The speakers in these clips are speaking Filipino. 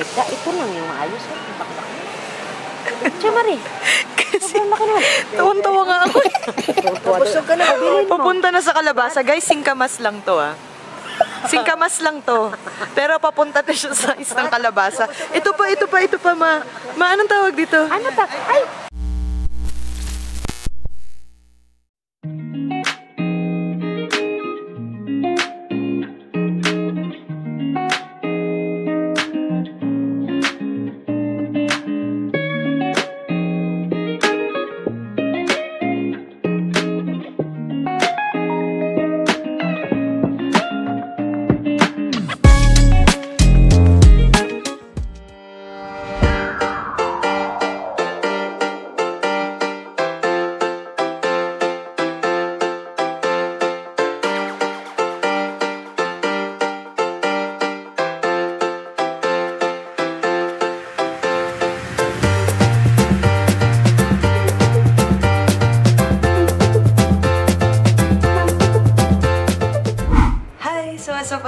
Magda, ito lang yung maayos. Bakbak na. Tiyo, Mari. Kasi, tawang-tawa nga ako. Busog ka na. Papunta na sa Kalabasa. Guys, singkamas lang to ah. Singkamas lang to. Pero papunta na siya sa isang Kalabasa. Ito pa, ma. Ma, anong tawag dito? Ano ta? Ay!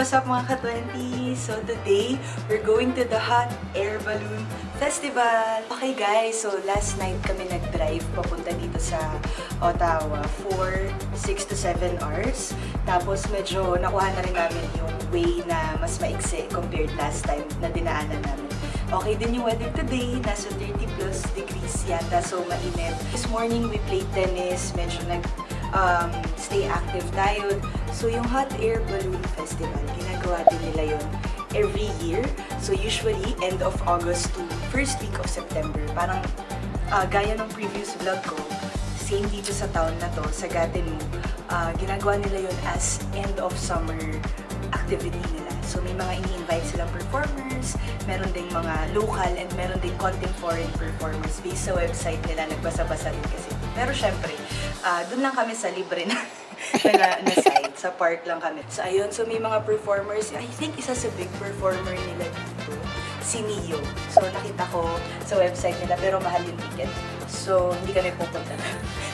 What's up mga ka-20? So today, we're going to the Hot Air Balloon Festival. Okay guys, so last night kami nag-drive papunta dito sa Ottawa for 6 to 7 hours. Tapos medyo nakuha na rin namin yung way na mas maiksi compared last time na dinaanan namin. Okay din yung weather today, nasa 30 plus degrees yata, so mainit. This morning we played tennis, medyo stay active tayo. So yung Hot Air Balloon Festival, ginagawa din nila yun every year. So usually end of August to first week of September. Parang gaya ng previous vlog ko, same dito sa town na to, sa Gatineau, ginagawa nila yun as end of summer activity nila. So may mga ini-invite silang performers, meron ding mga local and meron ding konting foreign performers based sa website nila, nagbasa-basa din kasi. Pero syempre, doon lang kami sa libre na side, sa park lang kami. So ayun, so may mga performers, I think isa sa big performer nila dito, si Neo. So nakita ko sa website nila pero mahal yung ticket. So hindi kami pupunta.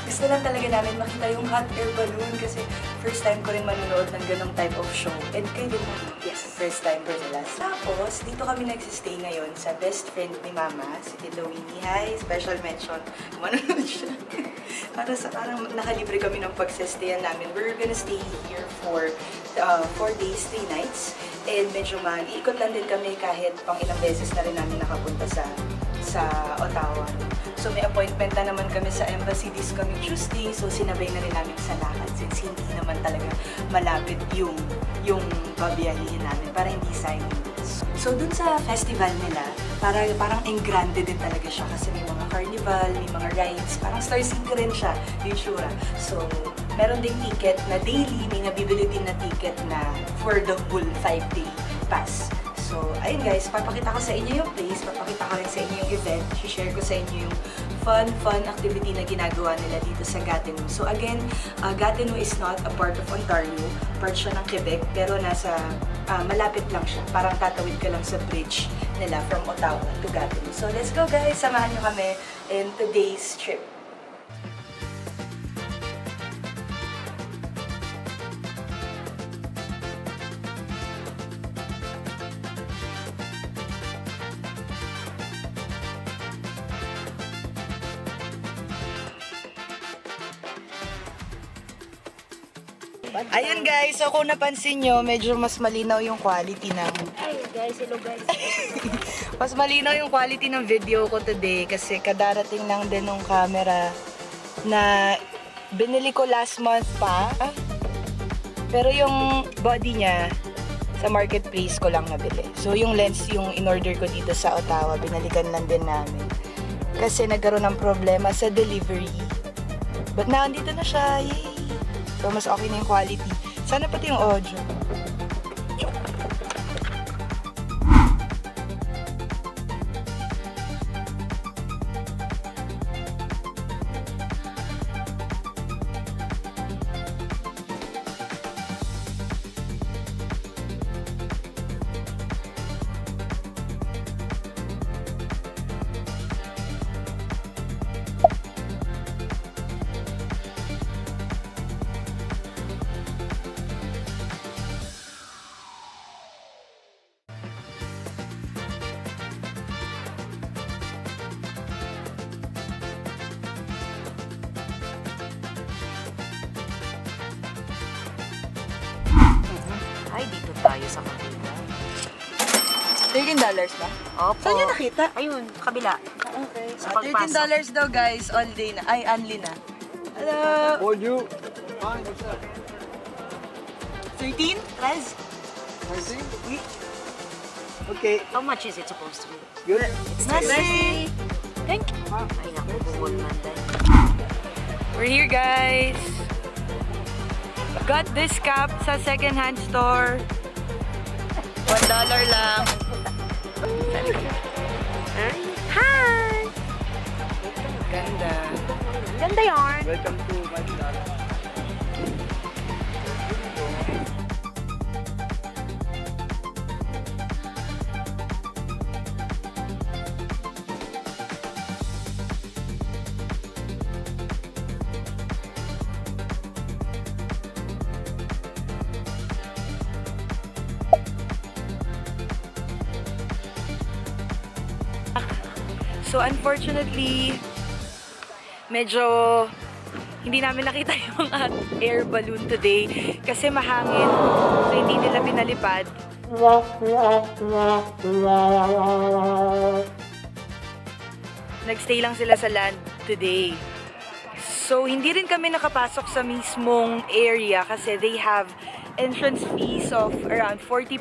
Gusto lang talaga namin makita yung Hot Air Balloon kasi first time ko rin manonood ng ganong type of show. And kayo din naman, yes, first time for the last. Tapos, dito kami nagsistay ngayon sa best friend ni Mama, si Tito Winnie. Hi, special mention. Manonood siya. Parang nakalibre kami ng pagsistayan namin. We're gonna stay here for 4 days, 3 nights. And medyo mag-iikot lang din kami kahit pang ilang beses na rin namin nakapunta sa Ottawa. So may appointment na naman kami sa embassy this coming Tuesday. So sinabay na rin namin sa lakad since hindi naman talaga malapit yung babiyahihin namin para hindi sayang. So dun sa festival nila, parang engrande din talaga siya kasi may mga carnival, may mga rides, parang Star City rin siya, yung Shura. So meron ding ticket na daily, may nabibili din na ticket na for the full 5-day pass. So, ayun guys, papakita ko sa inyo yung place, papakita ko rin sa inyo yung event, share ko sa inyo yung fun activity na ginagawa nila dito sa Gatineau. So again, Gatineau is not a part of Ontario, part siya ng Quebec, pero malapit lang siya. Parang tatawid ka lang sa bridge nila from Ottawa to Gatineau. So let's go guys, samahan nyo kami in today's trip. Ayun guys, so kung napansin nyo, medyo mas malinaw yung quality ng... Ay guys, hello guys. Mas malinaw yung quality ng video ko today kasi kadarating lang din ng camera na binili ko last month pa. Pero yung body niya, sa marketplace ko lang nabili. So yung lens yung in-order ko dito sa Ottawa, binalikan lang din namin. Kasi nagkaroon ng problema sa delivery. But nandito na siya, yay! So, mas okay na yung quality. Sana pati yung audio. tayo sa kabila. $13 ba? Opo. Saan nyo nakita? Ayun, kabila. Okay. Sa pagpasok. $13 daw guys, all day na. Ay, only na. Hello! For you. Fine, what's up? 13? Trez? 19? Wait. Okay, How much is it supposed to be? good. Nasi! Thank you. Ay, naku, bungol man din. We're here guys! Got this cap sa second-hand store. $1 lang. Hi! Ganda. Ganda yarn. Welcome to my channel. So unfortunately, medyo hindi namin nakita yung air balloon today kasi mahangin. So hindi nila pinalipad. Nagstay lang sila sa land today. So hindi rin kami nakapasok sa mismong area kasi they have entrance fees of around $40+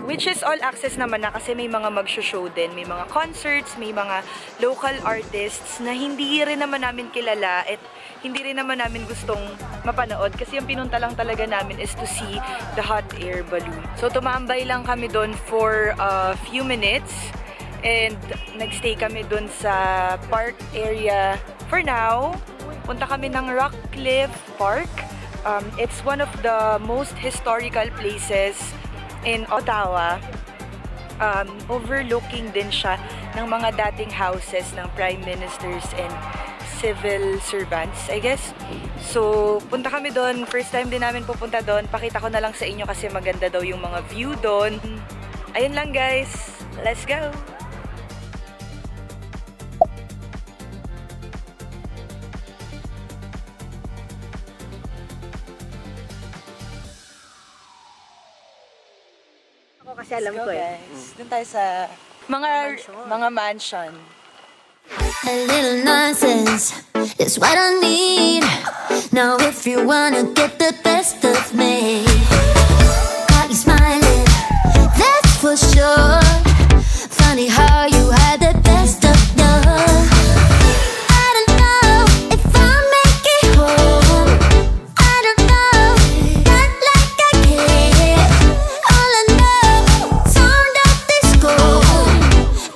which is all access naman na kasi may mga mag-show din, may mga concerts, may mga local artists na hindi rin naman namin kilala at hindi rin naman namin gustong mapanood kasi yung pinunta lang talaga namin is to see the hot air balloon. So tumambay lang kami doon for a few minutes and nagstay kami doon sa park area for now. Punta kami ng Rockcliffe Park. It's one of the most historical places in Ottawa. Overlooking din siya ng mga dating houses ng prime ministers and civil servants, I guess. So, punta kami doon. First time din namin pupunta doon. Pakita ko na lang sa inyo kasi maganda daw yung mga view doon. Ayun lang guys. Let's go! Ako kasi alam ko eh. Doon tayo sa mga mansion. A little nonsense is what I need. Now if you wanna get the best of me, got you smiling, that's for sure. Funny how you had the best of love. I don't know if I'll make it home. I don't know, not like I care. All I know, sound of disco.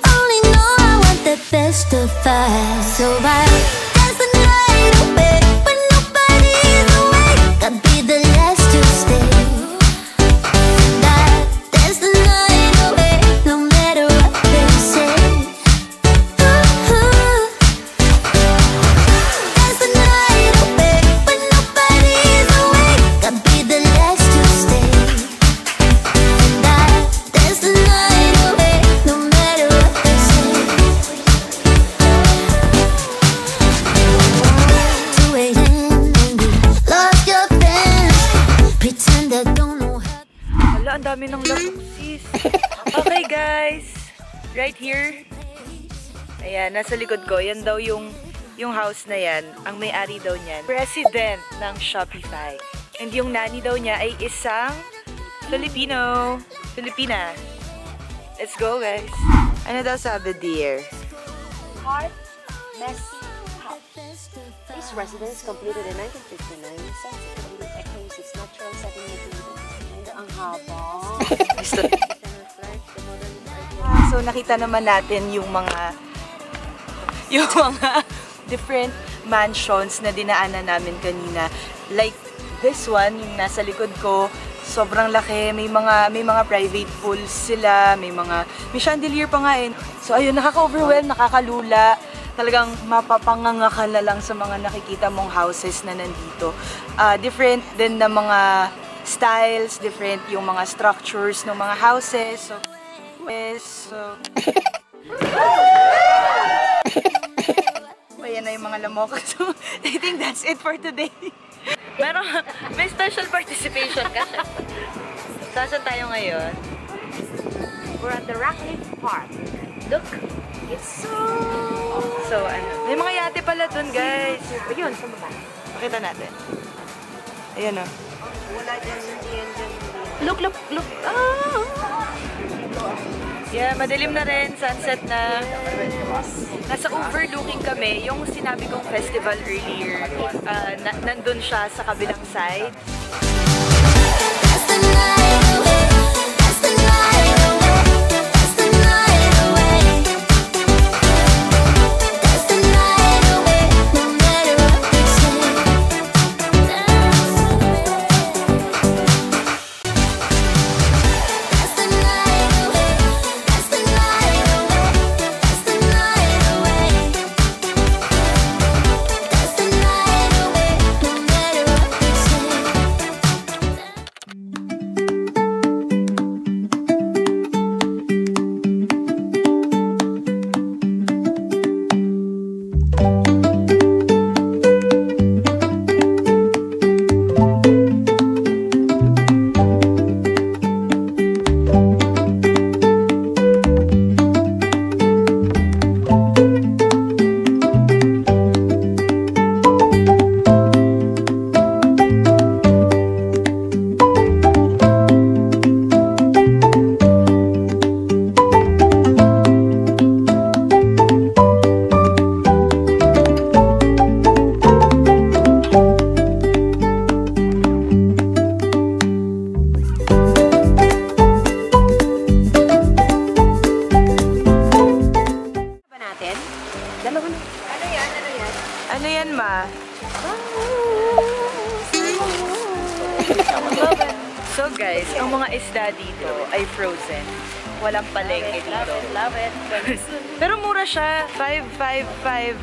Only know I want the best of us. So I dance the night away when nobody's awake. I'll be the last to stay. Dance the night away, no matter what they say. Dance the night away when nobody's awake. I'll be the last to stay. Dance the night away, no matter what they say. 2 a.m. and you lost your friends. Pretend I don't know how. Hala, ang dami ng lamok, sis. Okay, guys. Right here. Ayan, nasa likod ko. Yan daw yung house na yan. Ang may-ari daw niyan. President ng Shopify. And yung nanny daw niya ay isang Filipina. Let's go, guys. Ano daw sabi, dear? Heart, messy house. This residence completed in 1959. Sensitively echoes its natural setting making it ang haba. Gusto. So, nakita naman natin yung mga different mansions na dinaanan namin kanina. Like this one, yung nasa likod ko, sobrang laki. May mga private pools sila, may chandelier pa nga eh. So, ayun, nakaka-overwhelm, nakakalula. Talagang mapapanganga ka na lang sa mga nakikita mong houses na nandito. Different din na mga styles, different yung mga structures ng mga houses. So, ayan na yung mga lamok. So, I think that's it for today. Pero may special participation ka siya. Saan tayo ngayon? We're at the Ratcliffe Park. Look, it's so ano? May mga yate pala dun, guys. Ayun, sa baba. Pakita natin. Ayan o. Wala dyan, dyan. Look. Yeah, madilim na rin. Sunset na. Nasa overlooking kami. Yung sinabi kong festival earlier, nandun siya sa kabilang side. Ano yan, ma? So guys, ang mga isda dito ay frozen. Walang palengke dito. Love it. Pero mura siya. 555.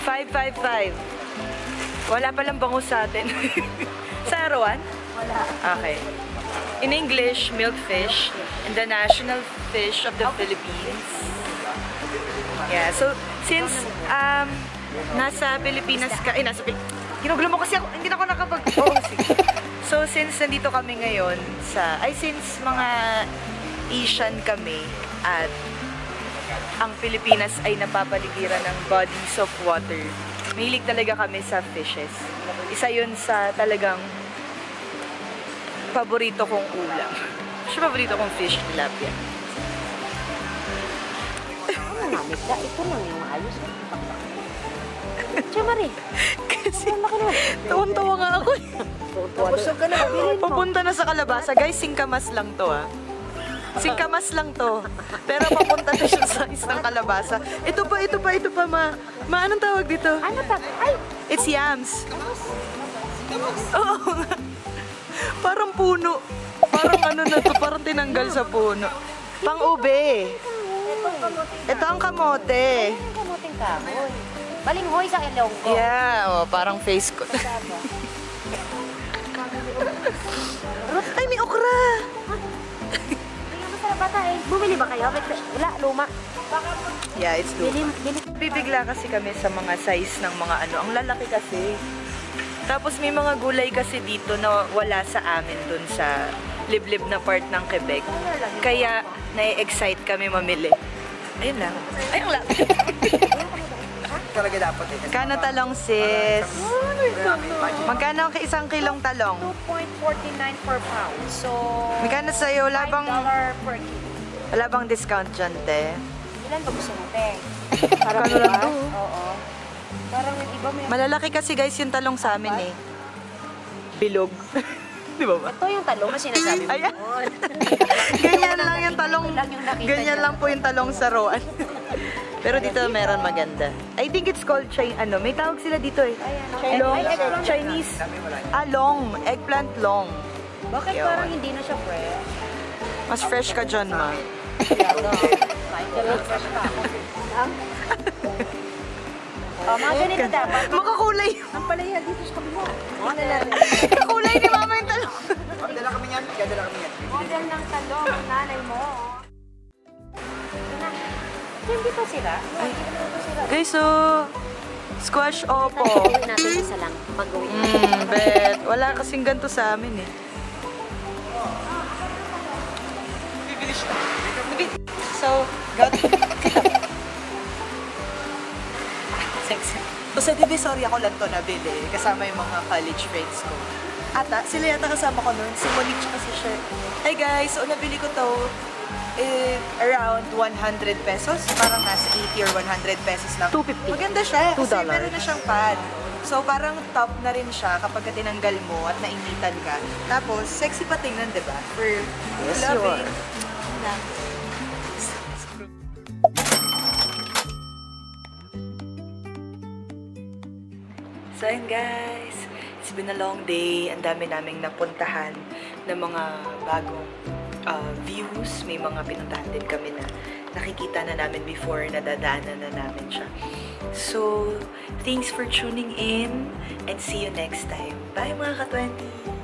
555. Wala palang bangus sa atin. Sa arawan? Wala. Okay. In English, milkfish, and the national fish of the Philippines. Yeah, so since nasa Pilipinas ka, ginugulo mo kasi ako, hindi na ako So since nandito kami ngayon since mga Asian kami at ang Pilipinas ay napapaligiran ng bodies of water, mahilig talaga kami sa fishes. Isa yun sa talagang paborito kong ulam. Siya paborito kong fish, tilapia. Ito lang yung ayos. Tiyo, Marie. Kasi, tawang-tawa nga ako. Busog ka na, bilhin mo. Papunta na sa kalabasa. Guys, singkamas lang to, ah. Singkamas lang to. Pero papunta na siya sa isang kalabasa. Ito pa, ma. Ma, anong tawag dito? Ano ta? Ay! It's yams. Oo nga. Parang puno. Parang ano na to, parang tinanggal sa puno. Pang-ube. Ito ang kamote. Ang kamuting kahoy. Balinghoy sa Ilonggo. Yeah, parang face ko. Ay, may okra! Kaya masarap bata eh. Bumili ba kayo? Wala, luma. Yeah, it's luma. Bili. Bibigla kasi kami sa mga size ng mga ano. Ang lalaki kasi. Tapos may mga gulay kasi dito na wala sa amin dun sa liblib na part ng Quebec. Kaya na-excite kami mamili. Ayun lang. Ay, ang laki. Talaga dapat eh. Magkano talong, sis? Magkano ang isang kilong talong? 2.49 per pound. So, Magkano sa'yo? $5 per kilo. Wala bang discount dyan, te? Ilan ba gusto mo, te? Parang lang to. Oo. Parang yung iba may... Malalaki kasi guys yung talong sa amin eh. Bilog. Di ba ba? Ito yung talong na sinasabi mo. Ayan. Yun. Ganyan lang yung talong. Lang yung nakita Ganyan niya. lang po yung talong sa roan. Pero dito meron maganda. I think it's called may tawag sila dito eh. Ayan, Long, eggplant. Chinese. Long. Eggplant long. Bakit Yun. parang hindi na siya fresh? Mas fresh ka dyan, ma. Kain ka lang fresh ka. Mga ganito dapat. Makakulay. Ang palaya dito sa kabila. Kakulay ni mama yung talong. Dala kami yan. Dala kami yan. Model ng talong ng nanay mo. Hindi pa sila. Guys, so, squash opo. Gawin natin isa lang. Pag-gawin natin. Bet. Wala kasing ganito sa amin eh. So, sexy. So, sa Divisoria ko lang to nabili. Kasama yung mga college friends ko. Ata, sila yata kasama ko nun. Si Monique tsaka si Sher. Hey guys, so nabili ko to around 100 pesos. Parang nasa 80 or 100 pesos lang. 250. Maganda siya. Kasi $2. meron na siyang pad. So, parang top na rin siya kapag tinanggal mo at nainitan ka. Tapos, sexy pa tingnan, di ba? For Yes, you loving. are. So, yun guys. It's been a long day. Ang dami naming napuntahan ng mga bagong views. May mga pinuntahan din kami na nakikita na namin before, nadadaanan na namin siya. So, thanks for tuning in and see you next time. Bye mga ka-20!